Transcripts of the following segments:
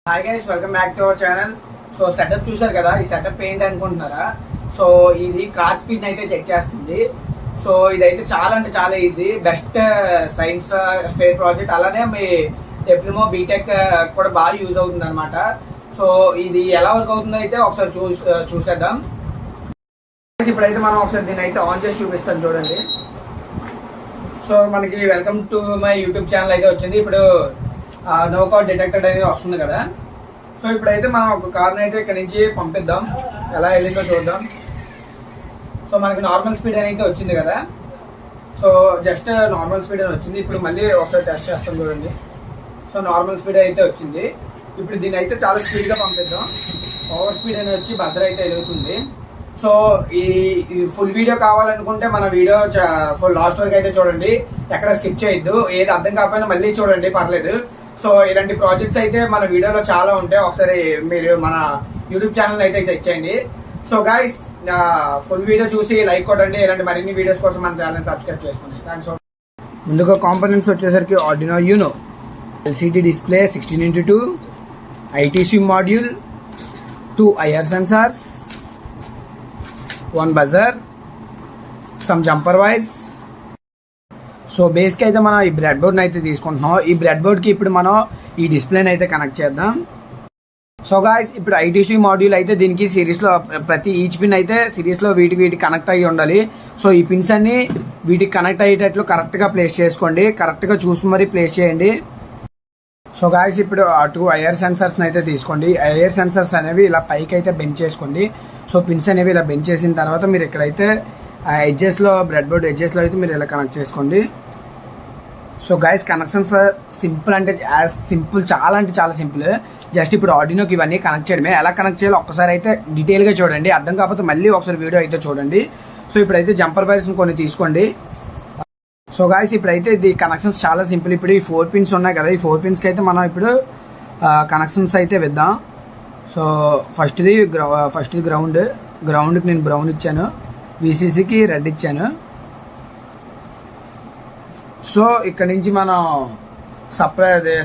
Hi guys, welcome back to our channel. So setup చూసారు కదా, ఈ సెటప్ ఏంటి అనుకుంటున్నారా? సో ఇది కార్ స్పీడ్ అయితే చెక్ చేస్తుంది. సో ఇదైతే చాలా అంటే చాలా easy, best science fair project, అలానే మీ డిప్లొమా బీటెక్ కూడా బాగా యూజ్ అవుతుంది అనమాట. సో ఇది ఎలా వర్క్ అవుతుందో అయితే ఒకసారి చూసేద్దాం. ఇప్పుడైతే మనం ఒకసారి దీన్ని అయితే ఆన్ చేసి చూపిస్తాం, చూడండి. సో మనకి welcome to my YouTube channel అయితే వచ్చింది. ఇప్పుడు నో కార్ డిటెక్టెడ్ అనేది వస్తుంది కదా. సో ఇప్పుడైతే మనం ఒక కార్ని అయితే ఇక్కడ నుంచి పంపిద్దాం, ఎలా వెళ్ళిందో చూద్దాం. సో మనకి నార్మల్ స్పీడ్ అనేది వచ్చింది కదా. సో జస్ట్ నార్మల్ స్పీడ్ అని వచ్చింది. ఇప్పుడు మళ్ళీ ఒకసారి టెస్ట్ చేస్తాం, చూడండి. సో నార్మల్ స్పీడ్ అయితే వచ్చింది. ఇప్పుడు దీన్ని అయితే చాలా స్పీడ్గా పంపిద్దాం. ఓవర్ స్పీడ్ అనేది వచ్చి బజర్ అయితే వెలుగుతుంది. సో ఈ ఫుల్ వీడియో కావాలనుకుంటే మన వీడియో ఫుల్ లాస్ట్ వరకు అయితే చూడండి, ఎక్కడ స్కిప్ చేయొద్దు. ఏది అర్థం కాకపోయినా మళ్ళీ చూడండి, పర్లేదు. సో ఇలాంటి ప్రాజెక్ట్స్ అయితే మన వీడియోలో చాలా ఉంటాయి, ఒకసారి మీరు మన యూట్యూబ్ ఛానల్ అయితే చెక్ చేయండి. సో గైస్, ఫుల్ వీడియో చూసి లైక్ కొట్టండి. ఇలాంటి మరిన్ని వీడియోస్ కోసం మన ఛానల్ సబ్స్క్రైబ్ చేసుకోండి. థ్యాంక్స్. ముందుగా కాంపోనెంట్స్ వచ్చేసరికి Arduino Uno, LCD display 16:2, ITC module, 2 IR sensors, 1 buzzer, some jumper wires. సో బేస్కి అయితే మనం ఈ బ్రెడ్ బోర్డ్ని అయితే తీసుకుంటున్నాం. ఈ బ్రెడ్ బోర్డ్కి ఇప్పుడు మనం ఈ డిస్ప్లేని అయితే కనెక్ట్ చేద్దాం. సో గాయ్స్, ఇప్పుడు ఐటీసీ మాడ్యూల్ అయితే దీనికి సిరీస్లో ప్రతి ఈచ్ పిన్ అయితే సిరీస్లో వీటికి కనెక్ట్ అయ్యి ఉండాలి. సో ఈ పిన్స్ అన్ని వీటికి కనెక్ట్ అయ్యేటట్లు కరెక్ట్గా ప్లేస్ చేసుకోండి, కరెక్ట్గా చూసి మరీ ప్లేస్ చేయండి. సో గాయ్స్, ఇప్పుడు 2 IR సెన్సర్స్ అయితే తీసుకోండి. IR సెన్సర్స్ అనేవి ఇలా పైకి అయితే బెండ్ చేసుకోండి. సో పిన్స్ అనేవి ఇలా బెండ్ చేసిన తర్వాత మీరు ఇక్కడైతే ఆ ఎడ్జెస్లో, బ్రెడ్ బోర్డ్ ఎడ్జెస్లో అయితే మీరు ఇలా కనెక్ట్ చేసుకోండి. సో గైస్, కనెక్షన్స్ సింపుల్ అంటే సింపుల్, చాలా అంటే చాలా సింపుల్. జస్ట్ ఇప్పుడు ఆర్డినోకి ఇవన్నీ కనెక్ట్ చేయడమే. ఎలా కనెక్ట్ చేయాలో ఒక్కసారి అయితే డీటెయిల్గా చూడండి, అర్థం కాకపోతే మళ్ళీ ఒకసారి వీడియో అయితే చూడండి. సో ఇప్పుడైతే జంపర్ వైర్స్ కొన్ని తీసుకోండి. సో గాయస్, ఇప్పుడైతే ఇది కనెక్షన్స్ చాలా సింపుల్. ఇప్పుడు ఈ 4 పిన్స్ ఉన్నాయి కదా, ఈ 4 పిన్స్కి అయితే మనం ఇప్పుడు కనెక్షన్స్ అయితే వేద్దాం. సో ఫస్ట్ది గ్రౌండ్కి నేను బ్రౌన్ ఇచ్చాను, VCCకి రెడ్ ఇచ్చాను. సో ఇక్కడ నుంచి మనం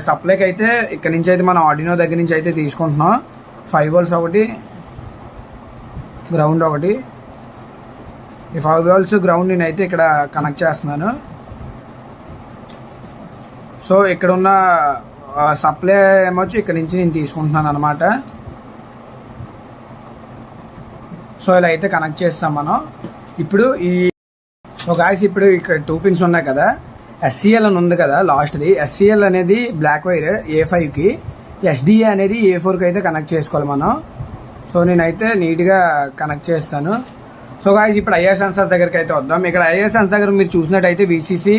సప్లైకి అయితే ఇక్కడ నుంచి అయితే మనం ఆర్డినో దగ్గర నుంచి అయితే తీసుకుంటున్నాం. 5 volts ఒకటి, గ్రౌండ్ ఒకటి. ఈ 5 volts గ్రౌండ్ నేనైతే ఇక్కడ కనెక్ట్ చేస్తున్నాను. సో ఇక్కడ ఉన్న సప్లై ఏమొచ్చి ఇక్కడ నుంచి నేను తీసుకుంటున్నాను అనమాట. సో ఇలా అయితే కనెక్ట్ చేస్తాం మనం. ఇప్పుడు సో గాయస్, ఇప్పుడు ఇక్కడ 2 పిన్స్ ఉన్నాయి కదా, SCL అని ఉంది కదా లాస్ట్ది. SCL అనేది బ్లాక్ వైర్ A5కి, SDA అనేది A4కి అయితే కనెక్ట్ చేసుకోవాలి మనం. సో నేనైతే నీట్గా కనెక్ట్ చేస్తాను. సో గాయస్, ఇప్పుడు IR సెన్సార్స్ దగ్గరికి అయితే వద్దాం. ఇక్కడ IR సెన్సార్ దగ్గర మీరు చూసినట్టయితే VCC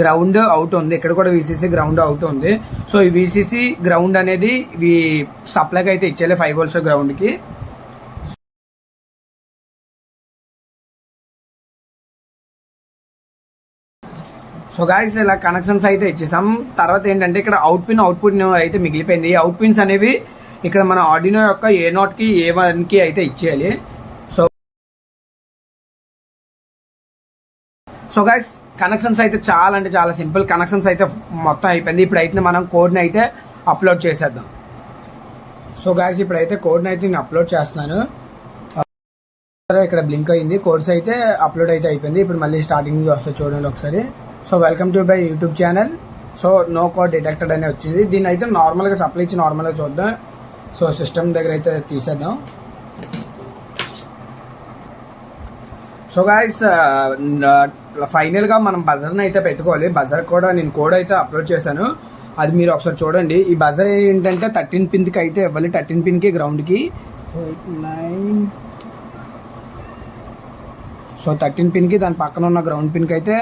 గ్రౌండ్ అవుట్ ఉంది, ఇక్కడ కూడా VCC గ్రౌండ్ అవుట్ ఉంది. సో ఈ VCC గ్రౌండ్ అనేది సప్లైకి అయితే ఇచ్చేయాలి 5 volts గ్రౌండ్కి. సో గాయస్, ఇలా కనెక్షన్స్ అయితే ఇచ్చేసాం. తర్వాత ఏంటంటే ఇక్కడ అవుట్పుట్ అయితే మిగిలిపోయింది. ఈ అవుట్ పిన్స్ అనేవి ఇక్కడ మన ఆర్డినో యొక్క A0కి A1కి అయితే ఇచ్చేయాలి. సో గాయస్, కనెక్షన్స్ అయితే చాలా అంటే చాలా సింపుల్. కనెక్షన్స్ అయితే మొత్తం అయిపోయింది. ఇప్పుడైతే మనం కోడ్ని అయితే అప్లోడ్ చేసేద్దాం. సో గాయస్, ఇప్పుడైతే కోడ్ని అయితే నేను అప్లోడ్ చేస్తున్నాను. ఇక్కడ బ్లింక్ అయింది, కోడ్స్ అయితే అప్లోడ్ అయితే అయిపోయింది. ఇప్పుడు మళ్ళీ స్టార్టింగ్ వస్తుంది, చూడండి ఒకసారి. So welcome to my YouTube channel. So no car detected అనే వచ్చింది. దీన్ని అయితే నార్మల్గా సప్లై ఇచ్చి నార్మల్గా చూద్దాం. సో సిస్టమ్ దగ్గర అయితే తీసేద్దాం. సో గాయస్, ఫైనల్గా మనం బజర్ని అయితే పెట్టుకోవాలి. బజర్ కూడా నేను కోడ్ అయితే అప్లోడ్ చేశాను, అది మీరు ఒకసారి చూడండి. ఈ బజర్ ఏంటంటే 13 పిన్కి అయితే ఇవ్వాలి, 13 పిన్కి గ్రౌండ్కి. సో 13 పిన్కి దాని పక్కన ఉన్న గ్రౌండ్ పిన్కి అయితే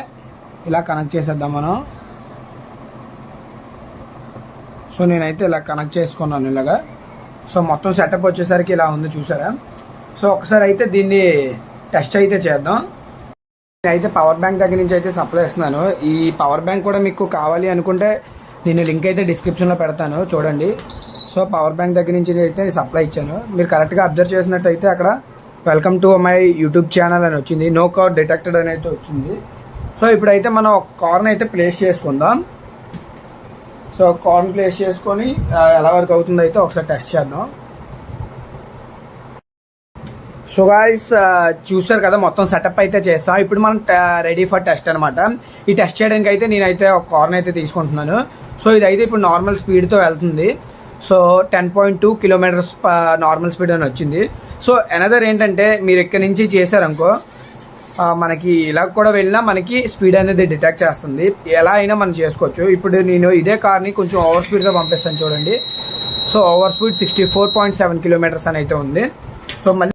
ఇలా కనెక్ట్ చేసేద్దాం మనం. సో నేనైతే ఇలా కనెక్ట్ చేసుకున్నాను ఇలాగా. సో మొత్తం సెటప్ వచ్చేసరికి ఇలా ఉంది, చూసారా. సో ఒకసారి అయితే దీన్ని టెస్ట్ అయితే చేద్దాం. నేనైతే పవర్ బ్యాంక్ దగ్గర నుంచి అయితే సప్లై ఇస్తున్నాను. ఈ పవర్ బ్యాంక్ కూడా మీకు కావాలి అనుకుంటే నేను లింక్ అయితే డిస్క్రిప్షన్లో పెడతాను, చూడండి. సో పవర్ బ్యాంక్ దగ్గర నుంచి అయితే సప్లై ఇచ్చాను. మీరు కరెక్ట్గా అబ్జర్వ్ చేసినట్టయితే అక్కడ welcome to my YouTube channel అని వచ్చింది, నో కార్ డిటెక్టెడ్ అని అయితే వచ్చింది. సో ఇప్పుడైతే మనం ఒక కార్ని అయితే ప్లేస్ చేసుకుందాం. సో కార్న్ ప్లేస్ చేసుకొని ఎలా వర్క్ అవుతుందో అయితే ఒకసారి టెస్ట్ చేద్దాం. సో గాయ్స్ చూసారు కదా, మొత్తం సెటప్ అయితే చేస్తాం. ఇప్పుడు మనం రెడీ ఫర్ టెస్ట్ అనమాట. ఈ టెస్ట్ చేయడానికి అయితే నేనైతే ఒక కార్న్ అయితే తీసుకుంటున్నాను. సో ఇదైతే ఇప్పుడు నార్మల్ స్పీడ్తో వెళ్తుంది. సో 10.2 కిలోమీటర్స్ నార్మల్ స్పీడ్ అని వచ్చింది. సో అనదర్ ఏంటంటే మీరు ఇక్కడి నుంచి చేశారనుకో మనకి ఇలా కూడా వెళ్ళినా మనకి స్పీడ్ అనేది డిటెక్ట్ చేస్తుంది. ఎలా అయినా మనం చేసుకోవచ్చు. ఇప్పుడు నేను ఇదే కార్ని కొంచెం ఓవర్ స్పీడ్తో పంపిస్తాను చూడండి. సో ఓవర్ స్పీడ్ 64.7 కిలోమీటర్స్ అని అయితే ఉంది. సో మళ్ళీ